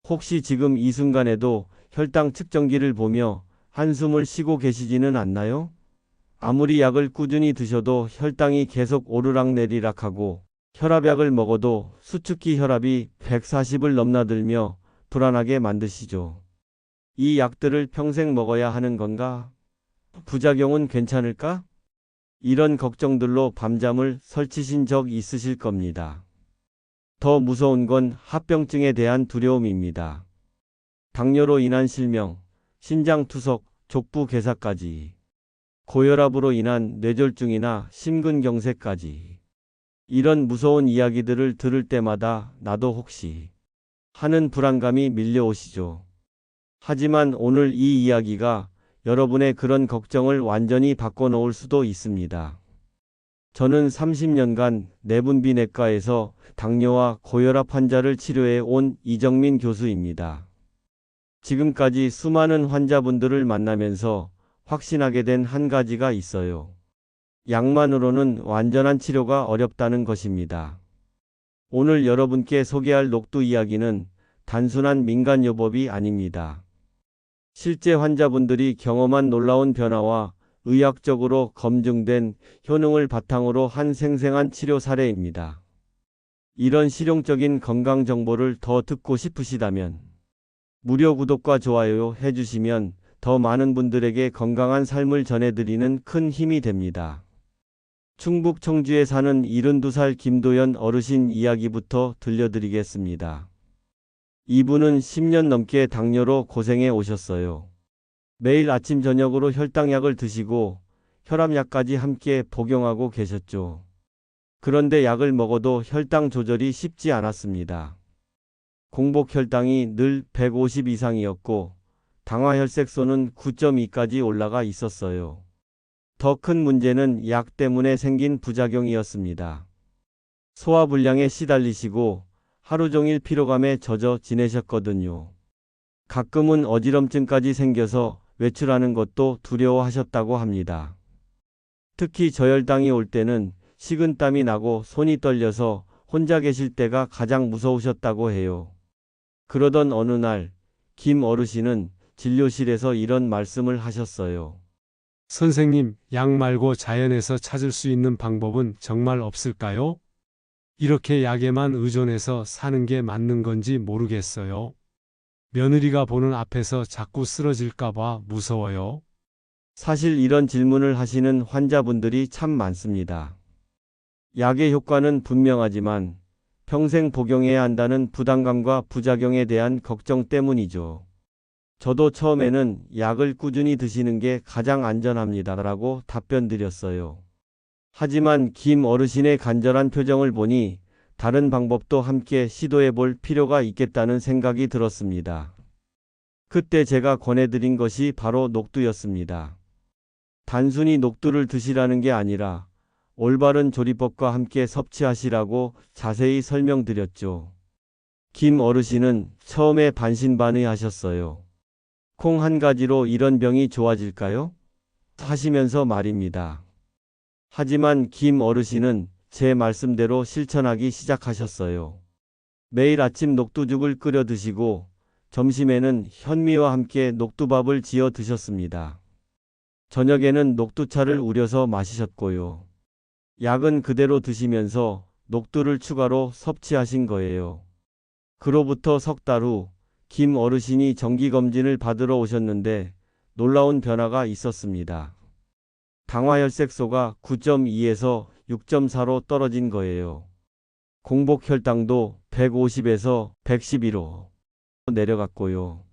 혹시 지금 이 순간에도 혈당 측정기를 보며 한숨을 쉬고 계시지는 않나요? 아무리 약을 꾸준히 드셔도 혈당이 계속 오르락내리락하고 혈압약을 먹어도 수축기 혈압이 140을 넘나들며 불안하게 만드시죠. 이 약들을 평생 먹어야 하는 건가? 부작용은 괜찮을까? 이런 걱정들로 밤잠을 설치신 적 있으실 겁니다. 더 무서운 건 합병증에 대한 두려움입니다. 당뇨로 인한 실명, 신장투석, 족부괴사까지, 고혈압으로 인한 뇌졸중이나 심근경색까지. 이런 무서운 이야기들을 들을 때마다 나도 혹시 하는 불안감이 밀려오시죠. 하지만 오늘 이 이야기가 여러분의 그런 걱정을 완전히 바꿔놓을 수도 있습니다. 저는 30년간 내분비내과에서 당뇨와 고혈압 환자를 치료해 온 이정민 교수입니다. 지금까지 수많은 환자분들을 만나면서 확신하게 된 한 가지가 있어요. 약만으로는 완전한 치료가 어렵다는 것입니다. 오늘 여러분께 소개할 녹두 이야기는 단순한 민간요법이 아닙니다. 실제 환자분들이 경험한 놀라운 변화와 의학적으로 검증된 효능을 바탕으로 한 생생한 치료 사례입니다. 이런 실용적인 건강 정보를 더 듣고 싶으시다면 무료 구독과 좋아요 해주시면 더 많은 분들에게 건강한 삶을 전해드리는 큰 힘이 됩니다. 충북 청주에 사는 72살 김도연 어르신 이야기부터 들려드리겠습니다. 이분은 10년 넘게 당뇨로 고생해 오셨어요. 매일 아침 저녁으로 혈당약을 드시고 혈압약까지 함께 복용하고 계셨죠. 그런데 약을 먹어도 혈당 조절이 쉽지 않았습니다. 공복 혈당이 늘 150 이상이었고 당화혈색소는 9.2까지 올라가 있었어요. 더 큰 문제는 약 때문에 생긴 부작용이었습니다. 소화불량에 시달리시고 하루 종일 피로감에 젖어 지내셨거든요. 가끔은 어지럼증까지 생겨서 외출하는 것도 두려워하셨다고 합니다. 특히 저혈당이 올 때는 식은땀이 나고 손이 떨려서 혼자 계실 때가 가장 무서우셨다고 해요. 그러던 어느 날 김 어르신은 진료실에서 이런 말씀을 하셨어요. 선생님, 약 말고 자연에서 찾을 수 있는 방법은 정말 없을까요? 이렇게 약에만 의존해서 사는 게 맞는 건지 모르겠어요. 며느리가 보는 앞에서 자꾸 쓰러질까봐 무서워요. 사실 이런 질문을 하시는 환자분들이 참 많습니다. 약의 효과는 분명하지만 평생 복용해야 한다는 부담감과 부작용에 대한 걱정 때문이죠. 저도 처음에는 약을 꾸준히 드시는 게 가장 안전합니다라고 답변드렸어요. 하지만 김 어르신의 간절한 표정을 보니 다른 방법도 함께 시도해 볼 필요가 있겠다는 생각이 들었습니다. 그때 제가 권해드린 것이 바로 녹두였습니다. 단순히 녹두를 드시라는 게 아니라 올바른 조리법과 함께 섭취하시라고 자세히 설명드렸죠. 김 어르신은 처음에 반신반의하셨어요. 콩 한 가지로 이런 병이 좋아질까요? 하시면서 말입니다. 하지만 김 어르신은 제 말씀대로 실천하기 시작하셨어요. 매일 아침 녹두죽을 끓여 드시고 점심에는 현미와 함께 녹두밥을 지어 드셨습니다. 저녁에는 녹두차를 우려서 마시셨고요. 약은 그대로 드시면서 녹두를 추가로 섭취하신 거예요. 그로부터 석 달 후 김 어르신이 정기검진을 받으러 오셨는데 놀라운 변화가 있었습니다. 당화혈색소가 9.2에서 6.4로 떨어진 거예요. 공복 혈당도 150에서 111로 내려갔고요.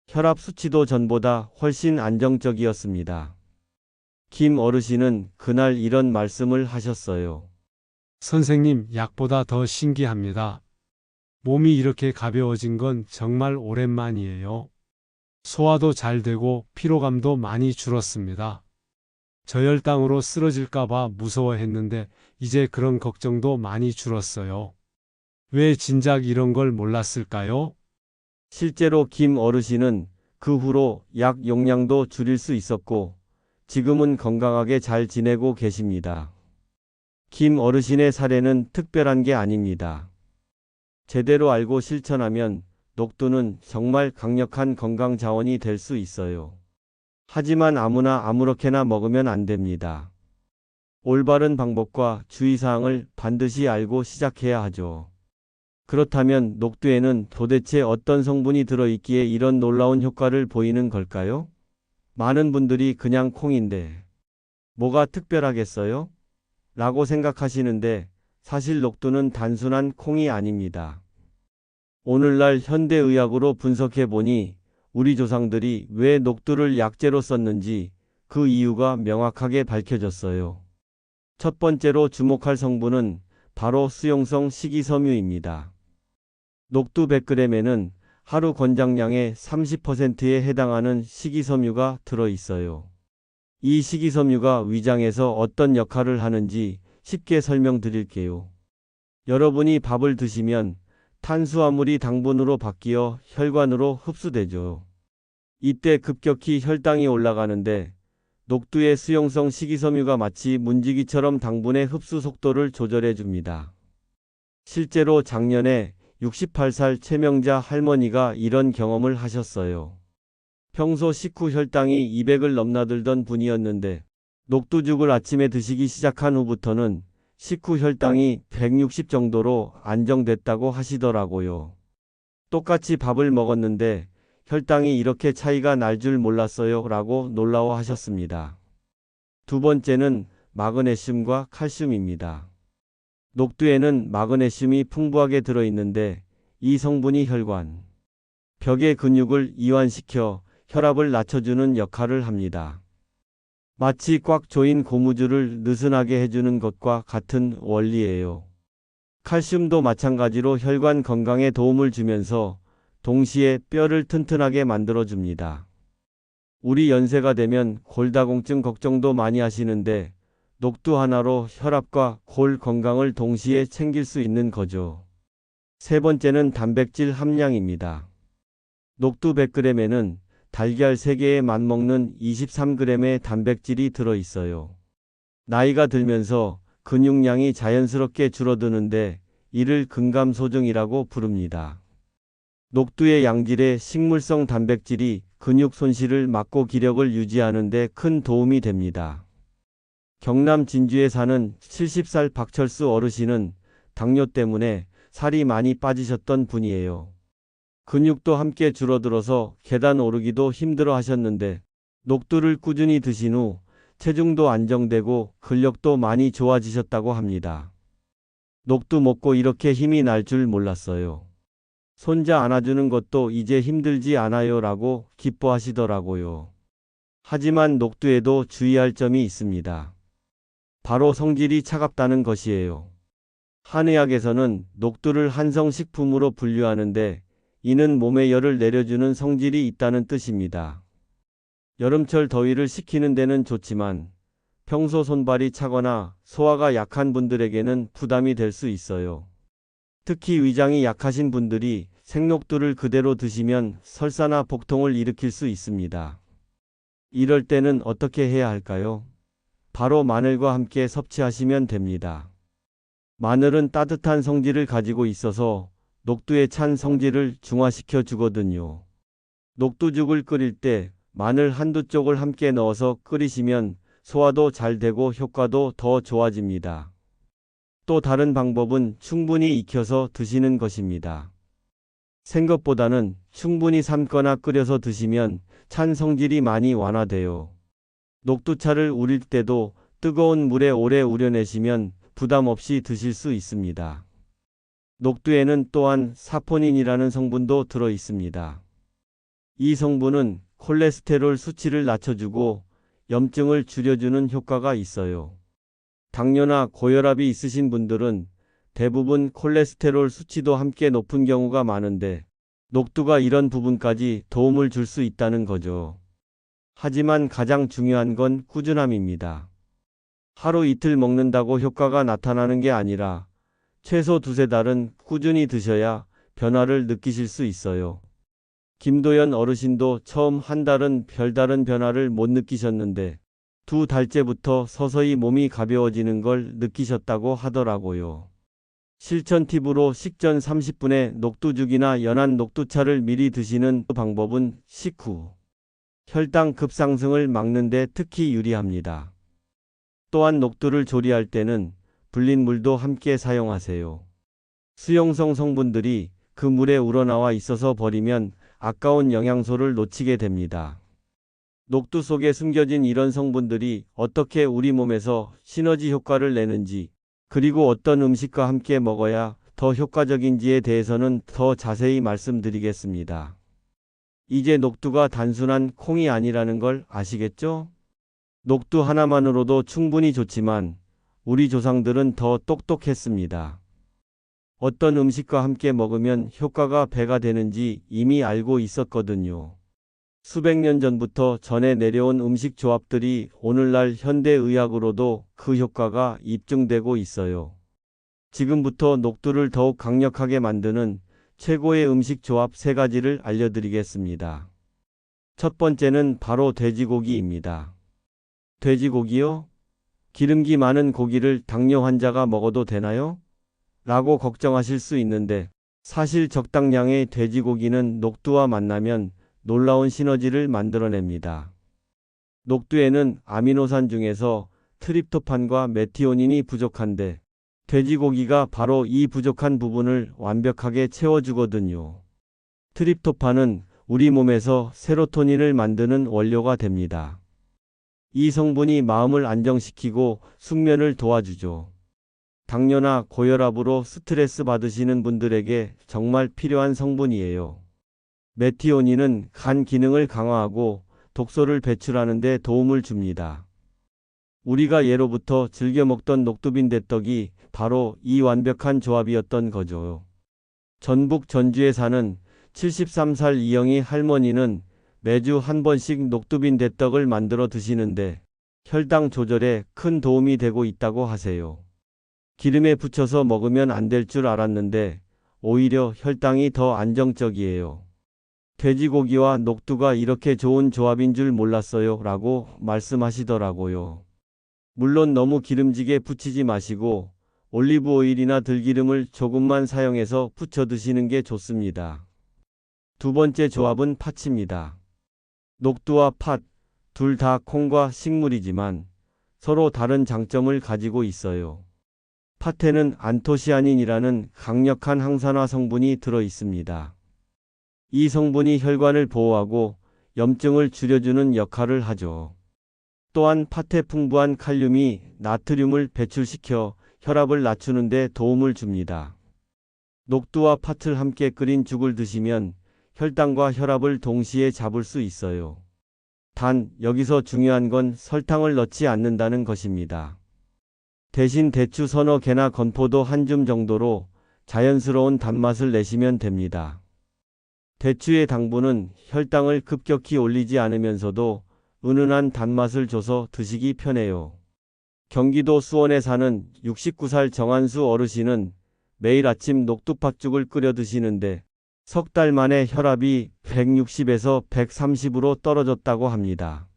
혈압 수치도 전보다 훨씬 안정적이었습니다. 김 어르신은 그날 이런 말씀을 하셨어요. 선생님, 약보다 더 신기합니다. 몸이 이렇게 가벼워진 건 정말 오랜만이에요. 소화도 잘 되고 피로감도 많이 줄었습니다. 저혈당으로 쓰러질까봐 무서워했는데 이제 그런 걱정도 많이 줄었어요. 왜 진작 이런 걸 몰랐을까요? 실제로 김 어르신은 그 후로 약 용량도 줄일 수 있었고 지금은 건강하게 잘 지내고 계십니다. 김 어르신의 사례는 특별한 게 아닙니다. 제대로 알고 실천하면 녹두는 정말 강력한 건강 자원이 될 수 있어요. 하지만 아무나 아무렇게나 먹으면 안 됩니다. 올바른 방법과 주의사항을 반드시 알고 시작해야 하죠. 그렇다면 녹두에는 도대체 어떤 성분이 들어있기에 이런 놀라운 효과를 보이는 걸까요? 많은 분들이 그냥 콩인데 뭐가 특별하겠어요? 라고 생각하시는데 사실 녹두는 단순한 콩이 아닙니다. 오늘날 현대의학으로 분석해 보니 우리 조상들이 왜 녹두를 약재로 썼는지 그 이유가 명확하게 밝혀졌어요. 첫 번째로 주목할 성분은 바로 수용성 식이섬유입니다. 녹두 100g에는 하루 권장량의 30%에 해당하는 식이섬유가 들어 있어요. 이 식이섬유가 위장에서 어떤 역할을 하는지 쉽게 설명드릴게요. 여러분이 밥을 드시면 탄수화물이 당분으로 바뀌어 혈관으로 흡수되죠. 이때 급격히 혈당이 올라가는데 녹두의 수용성 식이섬유가 마치 문지기처럼 당분의 흡수 속도를 조절해 줍니다. 실제로 작년에 68살 최명자 할머니가 이런 경험을 하셨어요. 평소 식후 혈당이 200을 넘나들던 분이었는데 녹두죽을 아침에 드시기 시작한 후부터는 식후 혈당이 160 정도로 안정됐다고 하시더라고요. 똑같이 밥을 먹었는데 혈당이 이렇게 차이가 날 줄 몰랐어요 라고 놀라워하셨습니다. 두 번째는 마그네슘과 칼슘입니다. 녹두에는 마그네슘이 풍부하게 들어있는데 이 성분이 혈관, 벽의 근육을 이완시켜 혈압을 낮춰주는 역할을 합니다. 마치 꽉 조인 고무줄을 느슨하게 해주는 것과 같은 원리예요. 칼슘도 마찬가지로 혈관 건강에 도움을 주면서 동시에 뼈를 튼튼하게 만들어줍니다. 우리 연세가 되면 골다공증 걱정도 많이 하시는데 녹두 하나로 혈압과 골 건강을 동시에 챙길 수 있는 거죠. 세 번째는 단백질 함량입니다. 녹두 100g에는 달걀 3개에 맞먹는 23g의 단백질이 들어있어요. 나이가 들면서 근육량이 자연스럽게 줄어드는데 이를 근감소증이라고 부릅니다. 녹두의 양질의 식물성 단백질이 근육 손실을 막고 기력을 유지하는 데 큰 도움이 됩니다. 경남 진주에 사는 70살 박철수 어르신은 당뇨 때문에 살이 많이 빠지셨던 분이에요. 근육도 함께 줄어들어서 계단 오르기도 힘들어 하셨는데 녹두를 꾸준히 드신 후 체중도 안정되고 근력도 많이 좋아지셨다고 합니다. 녹두 먹고 이렇게 힘이 날 줄 몰랐어요. 손자 안아주는 것도 이제 힘들지 않아요 라고 기뻐하시더라고요. 하지만 녹두에도 주의할 점이 있습니다. 바로 성질이 차갑다는 것이에요. 한의학에서는 녹두를 한성식품으로 분류하는데 이는 몸에 열을 내려주는 성질이 있다는 뜻입니다. 여름철 더위를 식히는 데는 좋지만 평소 손발이 차거나 소화가 약한 분들에게는 부담이 될 수 있어요. 특히 위장이 약하신 분들이 생녹두를 그대로 드시면 설사나 복통을 일으킬 수 있습니다. 이럴 때는 어떻게 해야 할까요? 바로 마늘과 함께 섭취하시면 됩니다. 마늘은 따뜻한 성질을 가지고 있어서 녹두의 찬 성질을 중화시켜 주거든요. 녹두죽을 끓일 때 마늘 한두 쪽을 함께 넣어서 끓이시면 소화도 잘 되고 효과도 더 좋아집니다. 또 다른 방법은 충분히 익혀서 드시는 것입니다. 생것보다는 충분히 삶거나 끓여서 드시면 찬 성질이 많이 완화돼요. 녹두차를 우릴 때도 뜨거운 물에 오래 우려내시면 부담 없이 드실 수 있습니다. 녹두에는 또한 사포닌이라는 성분도 들어 있습니다. 이 성분은 콜레스테롤 수치를 낮춰주고 염증을 줄여주는 효과가 있어요. 당뇨나 고혈압이 있으신 분들은 대부분 콜레스테롤 수치도 함께 높은 경우가 많은데 녹두가 이런 부분까지 도움을 줄 수 있다는 거죠. 하지만 가장 중요한 건 꾸준함입니다. 하루 이틀 먹는다고 효과가 나타나는 게 아니라 최소 2~3달은 꾸준히 드셔야 변화를 느끼실 수 있어요. 김도연 어르신도 처음 한 달은 별다른 변화를 못 느끼셨는데 2달째부터 서서히 몸이 가벼워지는 걸 느끼셨다고 하더라고요. 실천 팁으로 식전 30분에 녹두죽이나 연한 녹두차를 미리 드시는 방법은 식후 혈당 급상승을 막는 데 특히 유리합니다. 또한 녹두를 조리할 때는 불린 물도 함께 사용하세요. 수용성 성분들이 그 물에 우러나와 있어서 버리면 아까운 영양소를 놓치게 됩니다. 녹두 속에 숨겨진 이런 성분들이 어떻게 우리 몸에서 시너지 효과를 내는지, 그리고 어떤 음식과 함께 먹어야 더 효과적인지에 대해서는 더 자세히 말씀드리겠습니다. 이제 녹두가 단순한 콩이 아니라는 걸 아시겠죠? 녹두 하나만으로도 충분히 좋지만 우리 조상들은 더 똑똑했습니다. 어떤 음식과 함께 먹으면 효과가 배가 되는지 이미 알고 있었거든요. 수백 년 전부터 전해 내려온 음식 조합들이 오늘날 현대의학으로도 그 효과가 입증되고 있어요. 지금부터 녹두를 더욱 강력하게 만드는 최고의 음식 조합 3가지를 알려드리겠습니다. 첫 번째는 바로 돼지고기입니다. 돼지고기요? 기름기 많은 고기를 당뇨 환자가 먹어도 되나요? 라고 걱정하실 수 있는데, 사실 적당량의 돼지고기는 녹두와 만나면 놀라운 시너지를 만들어냅니다. 녹두에는 아미노산 중에서 트립토판과 메티오닌이 부족한데, 돼지고기가 바로 이 부족한 부분을 완벽하게 채워주거든요. 트립토판은 우리 몸에서 세로토닌을 만드는 원료가 됩니다. 이 성분이 마음을 안정시키고 숙면을 도와주죠. 당뇨나 고혈압으로 스트레스 받으시는 분들에게 정말 필요한 성분이에요. 메티오닌은 간 기능을 강화하고 독소를 배출하는 데 도움을 줍니다. 우리가 예로부터 즐겨 먹던 녹두빈대떡이 바로 이 완벽한 조합이었던 거죠. 전북 전주에 사는 73살 이영희 할머니는 매주 한 번씩 녹두빈대떡을 만들어 드시는데 혈당 조절에 큰 도움이 되고 있다고 하세요. 기름에 부쳐서 먹으면 안 될 줄 알았는데 오히려 혈당이 더 안정적이에요. 돼지고기와 녹두가 이렇게 좋은 조합인 줄 몰랐어요 라고 말씀하시더라고요. 물론 너무 기름지게 부치지 마시고 올리브 오일이나 들기름을 조금만 사용해서 부쳐 드시는 게 좋습니다. 두 번째 조합은 팥입니다. 녹두와 팥, 둘 다 콩과 식물이지만 서로 다른 장점을 가지고 있어요. 팥에는 안토시아닌이라는 강력한 항산화 성분이 들어 있습니다. 이 성분이 혈관을 보호하고 염증을 줄여주는 역할을 하죠. 또한 팥에 풍부한 칼륨이 나트륨을 배출시켜 혈압을 낮추는 데 도움을 줍니다. 녹두와 팥을 함께 끓인 죽을 드시면 혈당과 혈압을 동시에 잡을 수 있어요. 단, 여기서 중요한 건 설탕을 넣지 않는다는 것입니다. 대신 대추 서너 개나 건포도 한 줌 정도로 자연스러운 단맛을 내시면 됩니다. 대추의 당분은 혈당을 급격히 올리지 않으면서도 은은한 단맛을 줘서 드시기 편해요. 경기도 수원에 사는 69살 정한수 어르신은 매일 아침 녹두팥죽을 끓여 드시는데 석 달 만에 혈압이 160에서 130으로 떨어졌다고 합니다.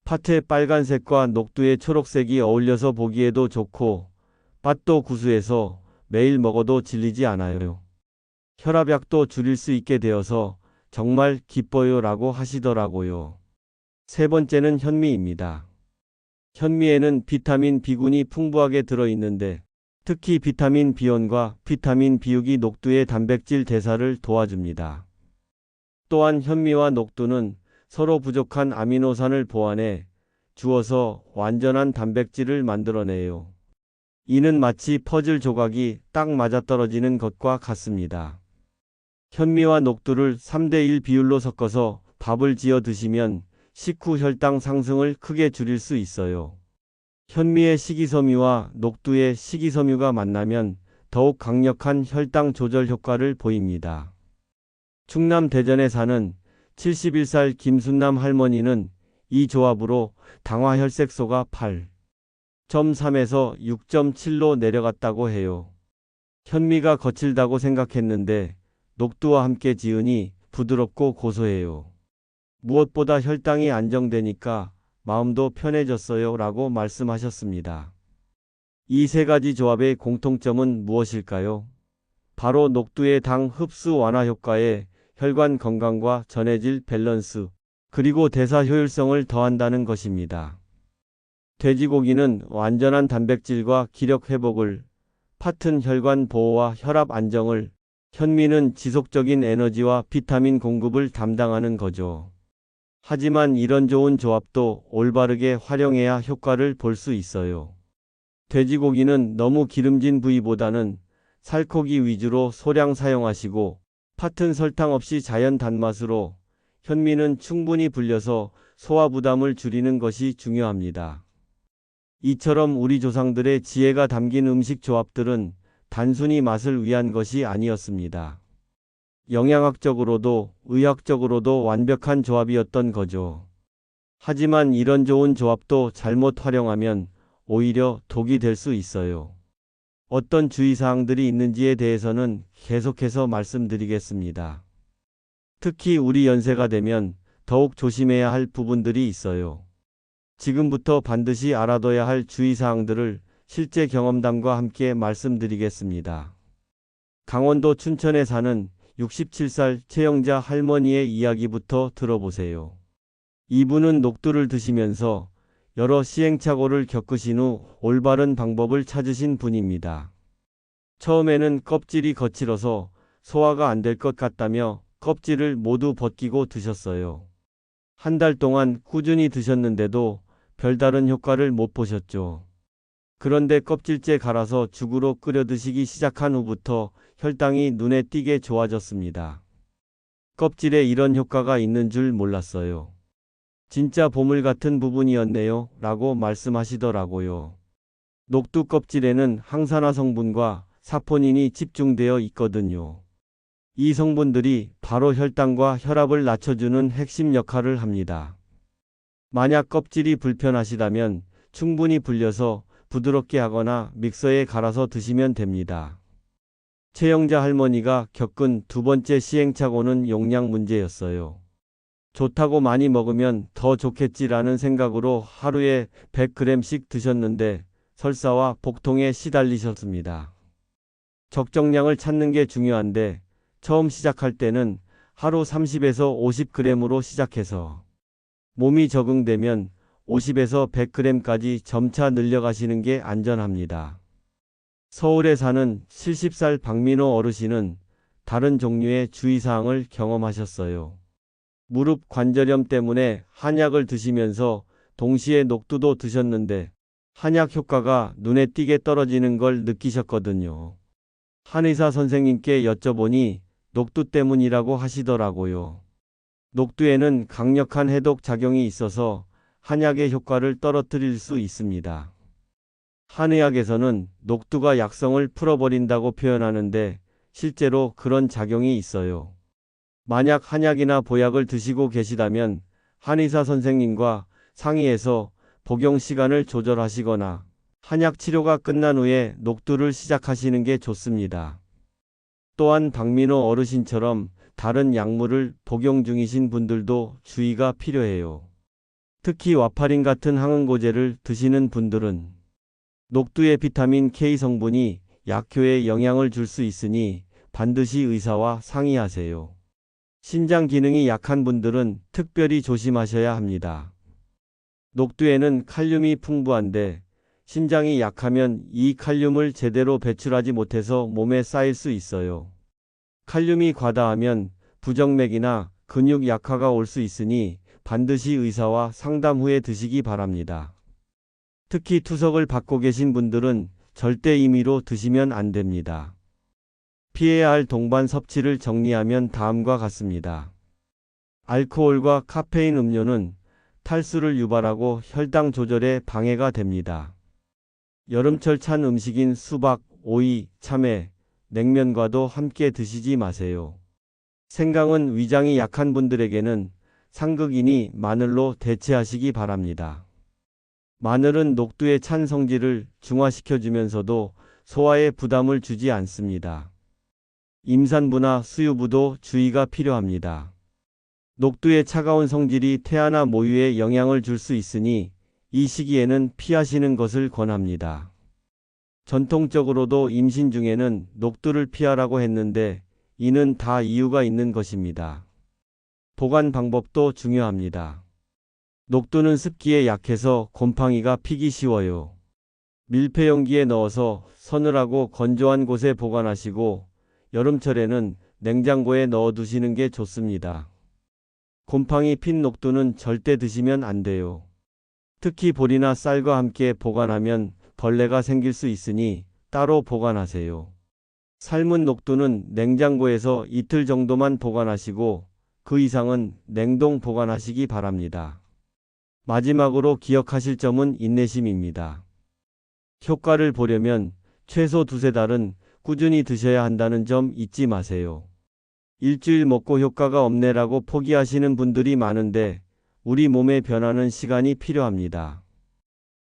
팥의 빨간색과 녹두의 초록색이 어울려서 보기에도 좋고 팥도 구수해서 매일 먹어도 질리지 않아요. 혈압약도 줄일 수 있게 되어서 정말 기뻐요 라고 하시더라고요. 세 번째는 현미입니다. 현미에는 비타민 B군이 풍부하게 들어있는데 특히 비타민 B1과 비타민 B6이 녹두의 단백질 대사를 도와줍니다. 또한 현미와 녹두는 서로 부족한 아미노산을 보완해 주어서 완전한 단백질을 만들어내요. 이는 마치 퍼즐 조각이 딱 맞아떨어지는 것과 같습니다. 현미와 녹두를 3대1 비율로 섞어서 밥을 지어 드시면 식후 혈당 상승을 크게 줄일 수 있어요. 현미의 식이섬유와 녹두의 식이섬유가 만나면 더욱 강력한 혈당 조절 효과를 보입니다. 충남 대전에 사는 71살 김순남 할머니는 이 조합으로 당화혈색소가 8.3에서 6.7로 내려갔다고 해요. 현미가 거칠다고 생각했는데 녹두와 함께 지으니 부드럽고 고소해요. 무엇보다 혈당이 안정되니까 마음도 편해졌어요 라고 말씀하셨습니다. 이 세 가지 조합의 공통점은 무엇일까요? 바로 녹두의 당 흡수 완화 효과에 혈관 건강과 전해질 밸런스, 그리고 대사 효율성을 더한다는 것입니다. 돼지고기는 완전한 단백질과 기력 회복을, 팥은 혈관 보호와 혈압 안정을, 현미는 지속적인 에너지와 비타민 공급을 담당하는 거죠. 하지만 이런 좋은 조합도 올바르게 활용해야 효과를 볼 수 있어요. 돼지고기는 너무 기름진 부위보다는 살코기 위주로 소량 사용하시고, 팥은 설탕 없이 자연 단맛으로, 현미는 충분히 불려서 소화 부담을 줄이는 것이 중요합니다. 이처럼 우리 조상들의 지혜가 담긴 음식 조합들은 단순히 맛을 위한 것이 아니었습니다. 영양학적으로도 의학적으로도 완벽한 조합이었던 거죠. 하지만 이런 좋은 조합도 잘못 활용하면 오히려 독이 될 수 있어요. 어떤 주의사항들이 있는지에 대해서는 계속해서 말씀드리겠습니다. 특히 우리 연세가 되면 더욱 조심해야 할 부분들이 있어요. 지금부터 반드시 알아둬야 할 주의사항들을 실제 경험담과 함께 말씀드리겠습니다. 강원도 춘천에 사는 67살 최영자 할머니의 이야기부터 들어보세요. 이분은 녹두를 드시면서 여러 시행착오를 겪으신 후 올바른 방법을 찾으신 분입니다. 처음에는 껍질이 거칠어서 소화가 안 될 것 같다며 껍질을 모두 벗기고 드셨어요. 한 달 동안 꾸준히 드셨는데도 별다른 효과를 못 보셨죠. 그런데 껍질째 갈아서 죽으로 끓여 드시기 시작한 후부터 혈당이 눈에 띄게 좋아졌습니다. 껍질에 이런 효과가 있는 줄 몰랐어요. 진짜 보물 같은 부분이었네요. 라고 말씀하시더라고요. 녹두 껍질에는 항산화 성분과 사포닌이 집중되어 있거든요. 이 성분들이 바로 혈당과 혈압을 낮춰주는 핵심 역할을 합니다. 만약 껍질이 불편하시다면 충분히 불려서 부드럽게 하거나 믹서에 갈아서 드시면 됩니다. 최영자 할머니가 겪은 두 번째 시행착오는 용량 문제였어요. 좋다고 많이 먹으면 더 좋겠지라는 생각으로 하루에 100g씩 드셨는데 설사와 복통에 시달리셨습니다. 적정량을 찾는 게 중요한데 처음 시작할 때는 하루 30에서 50g으로 시작해서 몸이 적응되면 50에서 100g까지 점차 늘려가시는 게 안전합니다. 서울에 사는 70살 박민호 어르신은 다른 종류의 주의사항을 경험하셨어요. 무릎 관절염 때문에 한약을 드시면서 동시에 녹두도 드셨는데 한약 효과가 눈에 띄게 떨어지는 걸 느끼셨거든요. 한의사 선생님께 여쭤보니 녹두 때문이라고 하시더라고요. 녹두에는 강력한 해독 작용이 있어서 한약의 효과를 떨어뜨릴 수 있습니다. 한의학에서는 녹두가 약성을 풀어버린다고 표현하는데 실제로 그런 작용이 있어요. 만약 한약이나 보약을 드시고 계시다면 한의사 선생님과 상의해서 복용 시간을 조절하시거나 한약 치료가 끝난 후에 녹두를 시작하시는 게 좋습니다. 또한 박민호 어르신처럼 다른 약물을 복용 중이신 분들도 주의가 필요해요. 특히 와파린 같은 항응고제를 드시는 분들은 녹두의 비타민 K 성분이 약효에 영향을 줄 수 있으니 반드시 의사와 상의하세요. 신장 기능이 약한 분들은 특별히 조심하셔야 합니다. 녹두에는 칼륨이 풍부한데 신장이 약하면 이 칼륨을 제대로 배출하지 못해서 몸에 쌓일 수 있어요. 칼륨이 과다하면 부정맥이나 근육 약화가 올 수 있으니 반드시 의사와 상담 후에 드시기 바랍니다. 특히 투석을 받고 계신 분들은 절대 임의로 드시면 안 됩니다. 피해야 할 동반 섭취를 정리하면 다음과 같습니다. 알코올과 카페인 음료는 탈수를 유발하고 혈당 조절에 방해가 됩니다. 여름철 찬 음식인 수박, 오이, 참외, 냉면과도 함께 드시지 마세요. 생강은 위장이 약한 분들에게는 상극이니 마늘로 대체하시기 바랍니다. 마늘은 녹두의 찬 성질을 중화시켜주면서도 소화에 부담을 주지 않습니다. 임산부나 수유부도 주의가 필요합니다. 녹두의 차가운 성질이 태아나 모유에 영향을 줄 수 있으니 이 시기에는 피하시는 것을 권합니다. 전통적으로도 임신 중에는 녹두를 피하라고 했는데 이는 다 이유가 있는 것입니다. 보관 방법도 중요합니다. 녹두는 습기에 약해서 곰팡이가 피기 쉬워요. 밀폐 용기에 넣어서 서늘하고 건조한 곳에 보관하시고 여름철에는 냉장고에 넣어 두시는 게 좋습니다. 곰팡이 핀 녹두는 절대 드시면 안 돼요. 특히 보리나 쌀과 함께 보관하면 벌레가 생길 수 있으니 따로 보관하세요. 삶은 녹두는 냉장고에서 이틀 정도만 보관하시고 그 이상은 냉동 보관하시기 바랍니다. 마지막으로 기억하실 점은 인내심입니다. 효과를 보려면 최소 두세 달은 꾸준히 드셔야 한다는 점 잊지 마세요. 일주일 먹고 효과가 없네라고 포기하시는 분들이 많은데 우리 몸의 변화는 시간이 필요합니다.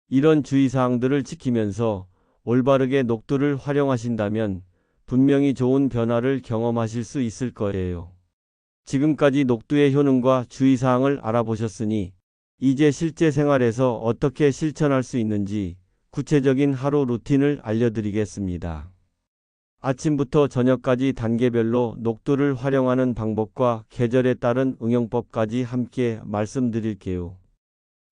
이런 주의사항들을 지키면서 올바르게 녹두를 활용하신다면 분명히 좋은 변화를 경험하실 수 있을 거예요. 지금까지 녹두의 효능과 주의사항을 알아보셨으니 이제 실제 생활에서 어떻게 실천할 수 있는지 구체적인 하루 루틴을 알려드리겠습니다. 아침부터 저녁까지 단계별로 녹두를 활용하는 방법과 계절에 따른 응용법까지 함께 말씀드릴게요.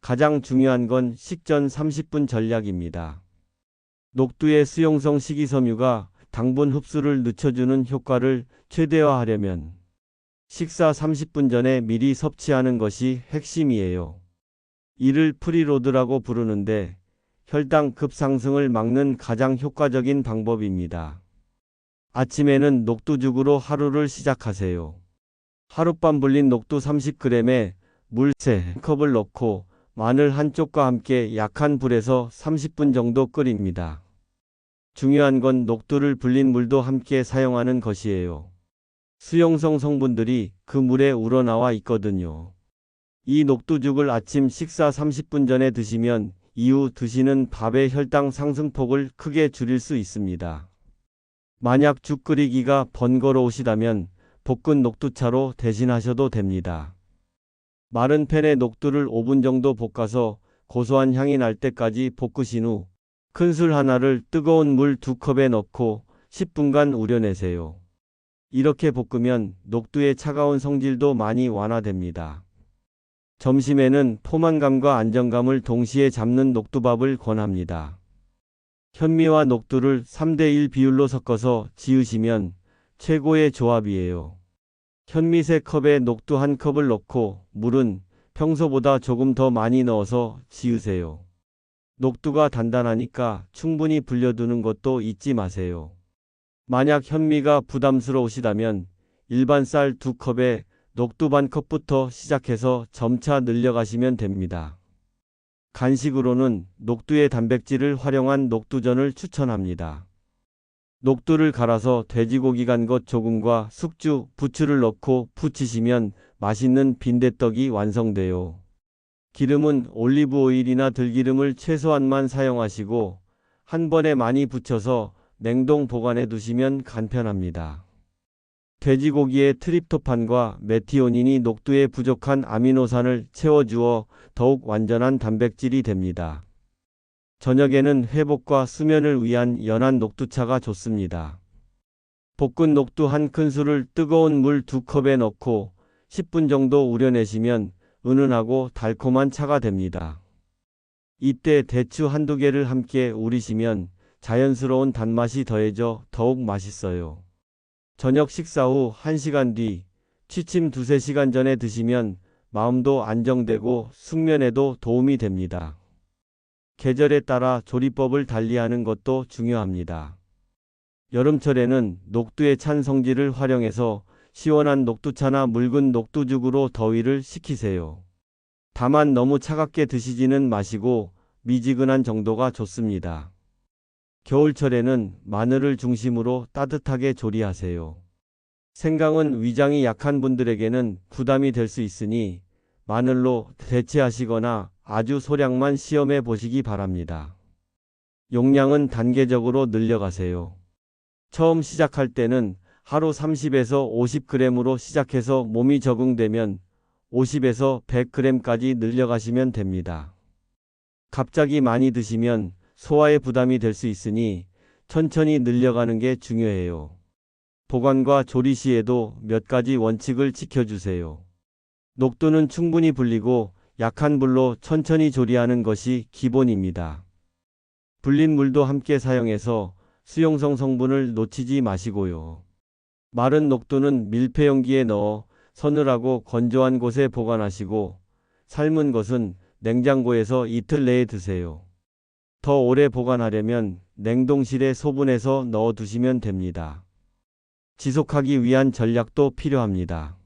가장 중요한 건 식전 30분 전략입니다. 녹두의 수용성 식이섬유가 당분 흡수를 늦춰주는 효과를 최대화하려면 식사 30분 전에 미리 섭취하는 것이 핵심이에요. 이를 프리로드라고 부르는데 혈당 급상승을 막는 가장 효과적인 방법입니다. 아침에는 녹두죽으로 하루를 시작하세요. 하룻밤 불린 녹두 30g에 물 3컵을 넣고 마늘 한쪽과 함께 약한 불에서 30분 정도 끓입니다. 중요한 건 녹두를 불린 물도 함께 사용하는 것이에요. 수용성 성분들이 그 물에 우러나와 있거든요. 이 녹두죽을 아침 식사 30분 전에 드시면 이후 드시는 밥의 혈당 상승폭을 크게 줄일 수 있습니다. 만약 죽 끓이기가 번거로우시다면 볶은 녹두차로 대신하셔도 됩니다. 마른 팬에 녹두를 5분 정도 볶아서 고소한 향이 날 때까지 볶으신 후 큰술 하나를 뜨거운 물 2컵에 넣고 10분간 우려내세요. 이렇게 볶으면 녹두의 차가운 성질도 많이 완화됩니다. 점심에는 포만감과 안정감을 동시에 잡는 녹두밥을 권합니다. 현미와 녹두를 3대1 비율로 섞어서 지으시면 최고의 조합이에요. 현미 3컵에 녹두 1컵을 넣고 물은 평소보다 조금 더 많이 넣어서 지으세요. 녹두가 단단하니까 충분히 불려두는 것도 잊지 마세요. 만약 현미가 부담스러우시다면 일반 쌀 2컵에 녹두 반 컵부터 시작해서 점차 늘려가시면 됩니다. 간식으로는 녹두의 단백질을 활용한 녹두전을 추천합니다. 녹두를 갈아서 돼지고기 간 것 조금과 숙주, 부추를 넣고 부치시면 맛있는 빈대떡이 완성돼요. 기름은 올리브 오일이나 들기름을 최소한만 사용하시고 한 번에 많이 부쳐서 냉동 보관해 두시면 간편합니다. 돼지고기의 트립토판과 메티오닌이 녹두에 부족한 아미노산을 채워주어 더욱 완전한 단백질이 됩니다. 저녁에는 회복과 수면을 위한 연한 녹두차가 좋습니다. 볶은 녹두 한 큰술을 뜨거운 물 2컵에 넣고 10분 정도 우려내시면 은은하고 달콤한 차가 됩니다. 이때 대추 한두 개를 함께 우리시면 자연스러운 단맛이 더해져 더욱 맛있어요. 저녁 식사 후 1시간 뒤, 취침 2-3시간 전에 드시면 마음도 안정되고 숙면에도 도움이 됩니다. 계절에 따라 조리법을 달리하는 것도 중요합니다. 여름철에는 녹두의 찬 성질을 활용해서 시원한 녹두차나 묽은 녹두죽으로 더위를 식히세요. 다만 너무 차갑게 드시지는 마시고 미지근한 정도가 좋습니다. 겨울철에는 마늘을 중심으로 따뜻하게 조리하세요. 생강은 위장이 약한 분들에게는 부담이 될 수 있으니 마늘로 대체하시거나 아주 소량만 시험해 보시기 바랍니다. 용량은 단계적으로 늘려가세요. 처음 시작할 때는 하루 30에서 50g으로 시작해서 몸이 적응되면 50에서 100g까지 늘려가시면 됩니다. 갑자기 많이 드시면 소화에 부담이 될 수 있으니 천천히 늘려가는 게 중요해요. 보관과 조리 시에도 몇 가지 원칙을 지켜주세요. 녹두는 충분히 불리고 약한 불로 천천히 조리하는 것이 기본입니다. 불린 물도 함께 사용해서 수용성 성분을 놓치지 마시고요. 마른 녹두는 밀폐용기에 넣어 서늘하고 건조한 곳에 보관하시고 삶은 것은 냉장고에서 이틀 내에 드세요. 더 오래 보관하려면 냉동실에 소분해서 넣어 두시면 됩니다. 지속하기 위한 전략도 필요합니다.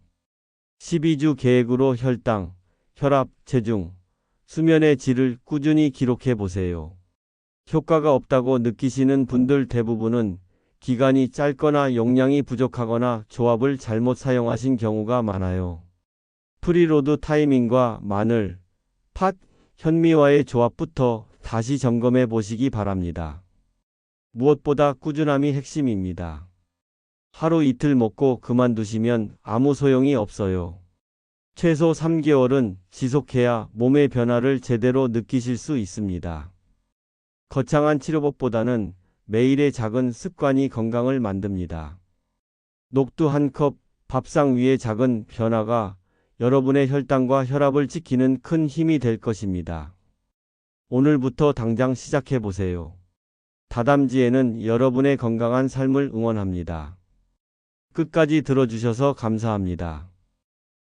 12주 계획으로 혈당, 혈압, 체중, 수면의 질을 꾸준히 기록해 보세요. 효과가 없다고 느끼시는 분들 대부분은 기간이 짧거나 용량이 부족하거나 조합을 잘못 사용하신 경우가 많아요. 프리로드 타이밍과 마늘, 팥, 현미와의 조합부터 다시 점검해 보시기 바랍니다. 무엇보다 꾸준함이 핵심입니다. 하루 이틀 먹고 그만두시면 아무 소용이 없어요. 최소 3개월은 지속해야 몸의 변화를 제대로 느끼실 수 있습니다. 거창한 치료법보다는 매일의 작은 습관이 건강을 만듭니다. 녹두 한 컵, 밥상 위의 작은 변화가 여러분의 혈당과 혈압을 지키는 큰 힘이 될 것입니다. 오늘부터 당장 시작해 보세요. 다담지에는 여러분의 건강한 삶을 응원합니다. 끝까지 들어주셔서 감사합니다.